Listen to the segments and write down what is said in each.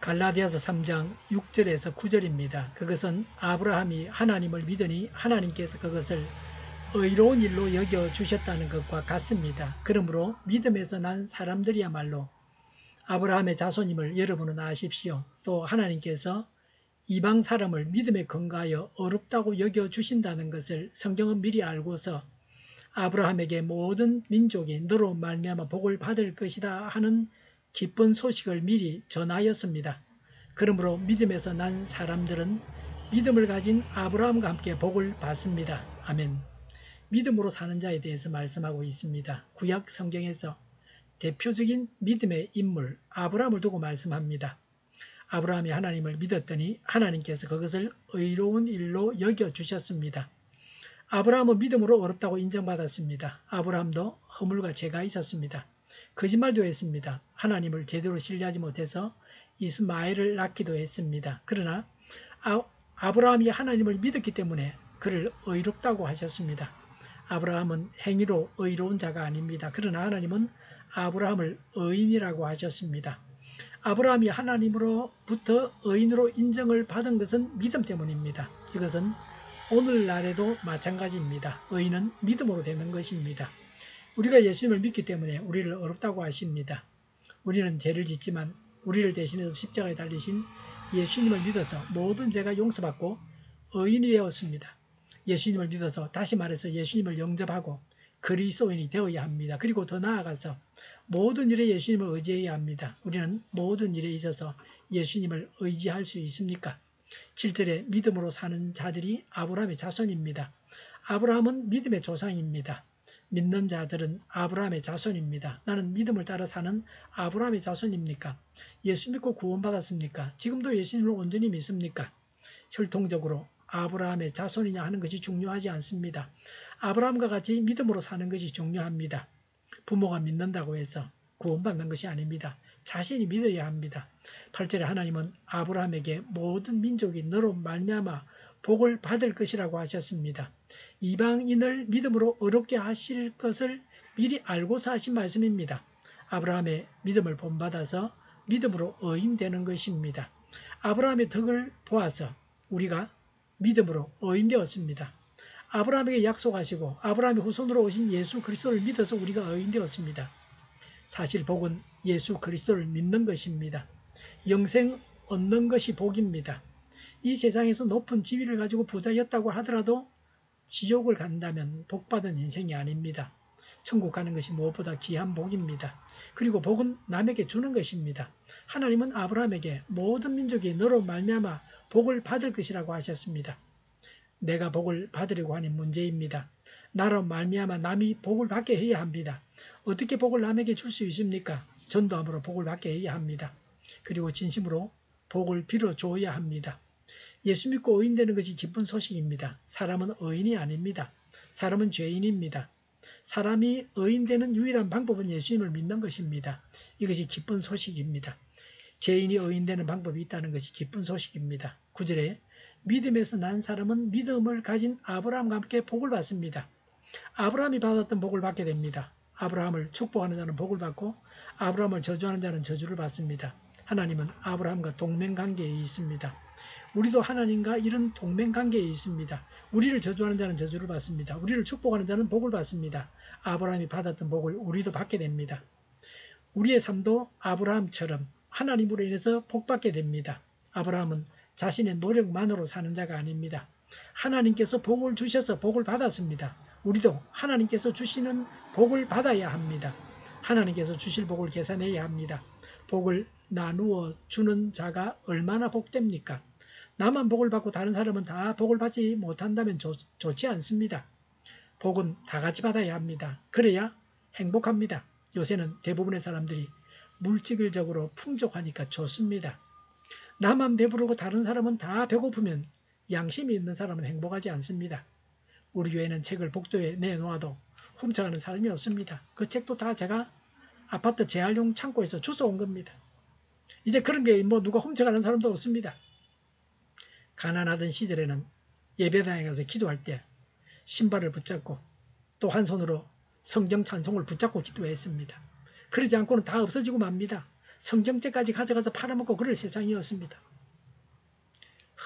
갈라디아서 3장 6절에서 9절입니다. 그것은 아브라함이 하나님을 믿으니 하나님께서 그것을 의로운 일로 여겨주셨다는 것과 같습니다. 그러므로 믿음에서 난 사람들이야말로 아브라함의 자손임을 여러분은 아십시오. 또 하나님께서 이방 사람을 믿음에 근거하여 어렵다고 여겨주신다는 것을 성경은 미리 알고서 아브라함에게 모든 민족이 너로 말미암아 복을 받을 것이다 하는 기쁜 소식을 미리 전하였습니다. 그러므로 믿음에서 난 사람들은 믿음을 가진 아브라함과 함께 복을 받습니다. 아멘. 믿음으로 사는 자에 대해서 말씀하고 있습니다. 구약 성경에서 대표적인 믿음의 인물 아브라함을 두고 말씀합니다. 아브라함이 하나님을 믿었더니 하나님께서 그것을 의로운 일로 여겨주셨습니다. 아브라함은 믿음으로 어렵다고 인정받았습니다. 아브라함도 허물과 죄가 있었습니다. 거짓말도 했습니다. 하나님을 제대로 신뢰하지 못해서 이스마엘을 낳기도 했습니다. 그러나 아브라함이 하나님을 믿었기 때문에 그를 의롭다고 하셨습니다. 아브라함은 행위로 의로운 자가 아닙니다. 그러나 하나님은 아브라함을 의인이라고 하셨습니다. 아브라함이 하나님으로부터 의인으로 인정을 받은 것은 믿음 때문입니다. 이것은 오늘날에도 마찬가지입니다. 의인은 믿음으로 되는 것입니다. 우리가 예수님을 믿기 때문에 우리를 어렵다고 하십니다. 우리는 죄를 짓지만 우리를 대신해서 십자가에 달리신 예수님을 믿어서 모든 죄가 용서받고 의인이 되었습니다. 예수님을 믿어서 다시 말해서 예수님을 영접하고 그리스도인이 되어야 합니다. 그리고 더 나아가서 모든 일에 예수님을 의지해야 합니다. 우리는 모든 일에 있어서 예수님을 의지할 수 있습니까? 7절에 믿음으로 사는 자들이 아브라함의 자손입니다. 아브라함은 믿음의 조상입니다. 믿는 자들은 아브라함의 자손입니다. 나는 믿음을 따라 사는 아브라함의 자손입니까? 예수 믿고 구원받았습니까? 지금도 예수님을 온전히 믿습니까? 혈통적으로 아브라함의 자손이냐 하는 것이 중요하지 않습니다. 아브라함과 같이 믿음으로 사는 것이 중요합니다. 부모가 믿는다고 해서 구원받는 것이 아닙니다. 자신이 믿어야 합니다. 8절에 하나님은 아브라함에게 모든 민족이 너로 말미암아 복을 받을 것이라고 하셨습니다. 이방인을 믿음으로 어렵게 하실 것을 미리 알고서 하신 말씀입니다. 아브라함의 믿음을 본받아서 믿음으로 의인되는 것입니다. 아브라함의 덕을 보아서 우리가 믿음으로 의인되었습니다. 아브라함에게 약속하시고 아브라함의 후손으로 오신 예수 그리스도를 믿어서 우리가 의인되었습니다. 사실 복은 예수 그리스도를 믿는 것입니다. 영생 얻는 것이 복입니다. 이 세상에서 높은 지위를 가지고 부자였다고 하더라도 지옥을 간다면 복받은 인생이 아닙니다. 천국 가는 것이 무엇보다 귀한 복입니다. 그리고 복은 남에게 주는 것입니다. 하나님은 아브라함에게 모든 민족이 너로 말미암아 복을 받을 것이라고 하셨습니다. 내가 복을 받으려고 하는 문제입니다. 나로 말미암아 남이 복을 받게 해야 합니다. 어떻게 복을 남에게 줄 수 있습니까? 전도함으로 복을 받게 해야 합니다. 그리고 진심으로 복을 빌어줘야 합니다. 예수 믿고 의인되는 것이 기쁜 소식입니다. 사람은 의인이 아닙니다. 사람은 죄인입니다. 사람이 의인되는 유일한 방법은 예수님을 믿는 것입니다. 이것이 기쁜 소식입니다. 죄인이 의인되는 방법이 있다는 것이 기쁜 소식입니다. 9절에 믿음에서 난 사람은 믿음을 가진 아브라함과 함께 복을 받습니다. 아브라함이 받았던 복을 받게 됩니다. 아브라함을 축복하는 자는 복을 받고 아브라함을 저주하는 자는 저주를 받습니다. 하나님은 아브라함과 동맹관계에 있습니다. 우리도 하나님과 이런 동맹관계에 있습니다. 우리를 저주하는 자는 저주를 받습니다. 우리를 축복하는 자는 복을 받습니다. 아브라함이 받았던 복을 우리도 받게 됩니다. 우리의 삶도 아브라함처럼 하나님으로 인해서 복받게 됩니다. 아브라함은 자신의 노력만으로 사는 자가 아닙니다. 하나님께서 복을 주셔서 복을 받았습니다. 우리도 하나님께서 주시는 복을 받아야 합니다. 하나님께서 주실 복을 계산해야 합니다. 복을 나누어 주는 자가 얼마나 복됩니까? 나만 복을 받고 다른 사람은 다 복을 받지 못한다면 좋지 않습니다. 복은 다 같이 받아야 합니다. 그래야 행복합니다. 요새는 대부분의 사람들이 물질적으로 풍족하니까 좋습니다. 나만 배부르고 다른 사람은 다 배고프면 양심이 있는 사람은 행복하지 않습니다. 우리 교회는 책을 복도에 내놓아도 훔쳐가는 사람이 없습니다. 그 책도 다 제가 아파트 재활용 창고에서 주워온 겁니다. 이제 그런 게 누가 훔쳐가는 사람도 없습니다. 가난하던 시절에는 예배당에 가서 기도할 때 신발을 붙잡고 또 한 손으로 성경 찬송을 붙잡고 기도했습니다. 그러지 않고는 다 없어지고 맙니다. 성경책까지 가져가서 팔아먹고 그럴 세상이었습니다.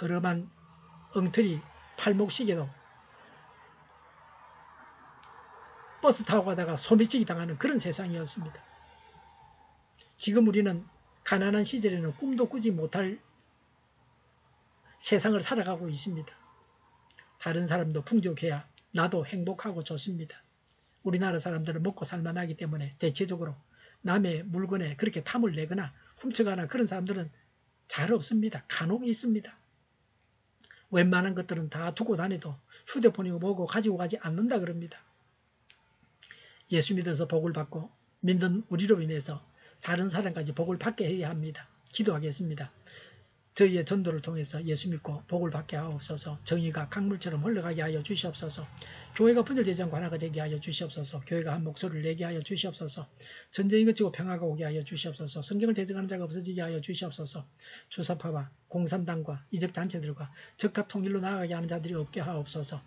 허름한 엉터리 팔목시계도 버스 타고 가다가 소매치기 당하는 그런 세상이었습니다. 지금 우리는 가난한 시절에는 꿈도 꾸지 못할 세상을 살아가고 있습니다. 다른 사람도 풍족해야 나도 행복하고 좋습니다. 우리나라 사람들은 먹고 살만하기 때문에 대체적으로 남의 물건에 그렇게 탐을 내거나 훔쳐가나 그런 사람들은 잘 없습니다. 간혹 있습니다. 웬만한 것들은 다 두고 다녀도 휴대폰이고 뭐고 가지고 가지 않는다 그럽니다. 예수 믿어서 복을 받고 믿는 우리로 인해서 다른 사람까지 복을 받게 해야 합니다. 기도하겠습니다. 저희의 전도를 통해서 예수 믿고 복을 받게 하옵소서. 정의가 강물처럼 흘러가게 하여 주시옵소서. 교회가 분열되지 않고 하나가 되게 하여 주시옵소서. 교회가 한 목소리를 내게 하여 주시옵소서. 전쟁이 그치고 평화가 오게 하여 주시옵소서. 성경을 대적하는 자가 없어지게 하여 주시옵소서. 주사파와 공산당과 이적단체들과 적화 통일로 나아가게 하는 자들이 없게 하옵소서.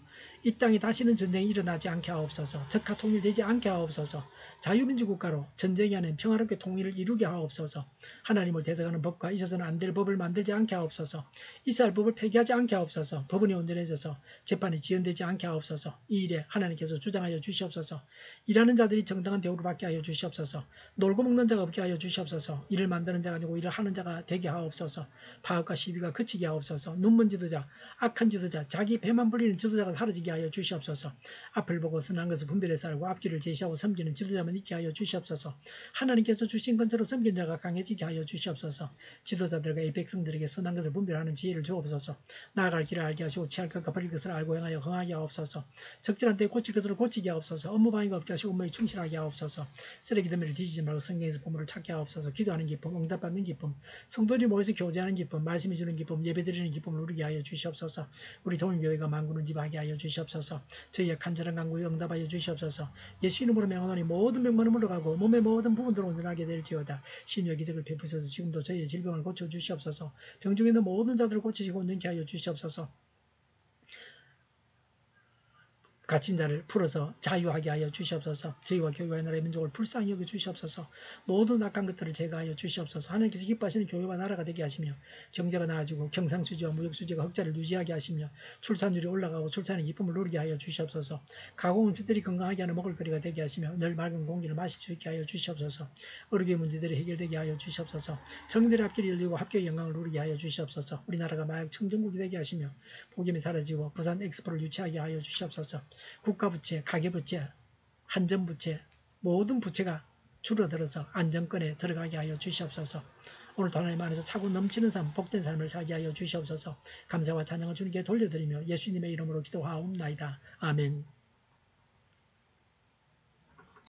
이 땅에 다시는 전쟁이 일어나지 않게 하옵소서. 적화 통일되지 않게 하옵소서. 자유민주국가로 전쟁이 아닌 평화롭게 통일을 이루게 하옵소서. 하나님을 대적하는 법과 있어서는 안 될 법을 만들지 않게 하옵소서. 이스라엘 법을 폐기하지 않게 하옵소서. 법원이 온전해져서 재판이 지연되지 않게 하옵소서. 이 일에 하나님께서 주장하여 주시옵소서. 일하는 자들이 정당한 대우를 받게 하여 주시옵소서. 놀고 먹는 자가 없게 하여 주시옵소서. 일을 만드는 자가 아니고 일을 하는 자가 되게 하옵소서. 파업과 시비가 그치게 하옵소서. 눈먼 지도자, 악한 지도자, 자기 배만 불리는 지도자가 사라지게 하여 주시옵소서. 앞을 보고 선한 것을 분별해 살고 앞길을 제시하고 섬기는 지도자만 있게 하여 주시옵소서. 하나님께서 주신 건처로 섬긴 자가 강해지게 하여 주시옵소서. 지도자들과 이 백성들에게 선한 것을 분별하는 지혜를 주옵소서. 나아갈 길을 알게 하시고 취할 것과 버릴 것을 알고 행하여 흥하게 하옵소서. 적절한 때에 고칠 것을 고치게 하옵소서. 업무방해가 없게 하시고 업무에 충실하게 하옵소서. 쓰레기 더미를 뒤지지 말고 성경에서 보물을 찾게 하옵소서. 기도하는 기쁨, 응답받는 기쁨, 성도들이 모여서 교제하는 기쁨, 말씀해 주는 기쁨, 예배드리는 기쁨을 누리게 하여 주시옵소서. 우리 동일교회가 만구는 집 하게 하여 주시옵소서. 저희의 간절한 간구에 응답하여 주시옵소서. 예수 이름으로 명하노니 모든 병만은 물러가고 몸의 모든 부분들을 온전하게 될지어다. 신유의 기적을 베푸셔서 지금도 저희의 질병을 고쳐 주시옵소서. 병중에 있는 모든 자들을 고치시고 온전케 하여 주시옵소서. 갇힌 자를 풀어서 자유하게 하여 주시옵소서. 저희와 교회와 나라의 민족을 불쌍히 여겨 주시옵소서. 모든 악한 것들을 제거하여 주시옵소서. 하나님께서 기뻐하시는 교회와 나라가 되게 하시며 경제가 나아지고 경상수지와 무역수지가 흑자를 유지하게 하시며 출산율이 올라가고 출산의 기쁨을 누리게 하여 주시옵소서. 가공음식들이 건강하게 하는 먹을거리가 되게 하시며 늘 맑은 공기를 마실 수 있게 하여 주시옵소서. 의료의 문제들이 해결되게 하여 주시옵소서. 정들의 앞길이 열리고 합격의 영광을 누리게 하여 주시옵소서. 우리나라가 마약 청정국이 되게 하시며 폭염이 사라지고 부산 엑스포를 유치하게 하여 주시옵소서. 국가부채, 가계부채, 한전부채 모든 부채가 줄어들어서 안정권에 들어가게 하여 주시옵소서. 오늘도 하나님 안에서 차고 넘치는 삶, 복된 삶을 살게 하여 주시옵소서. 감사와 찬양을 주님께 돌려드리며 예수님의 이름으로 기도하옵나이다. 아멘.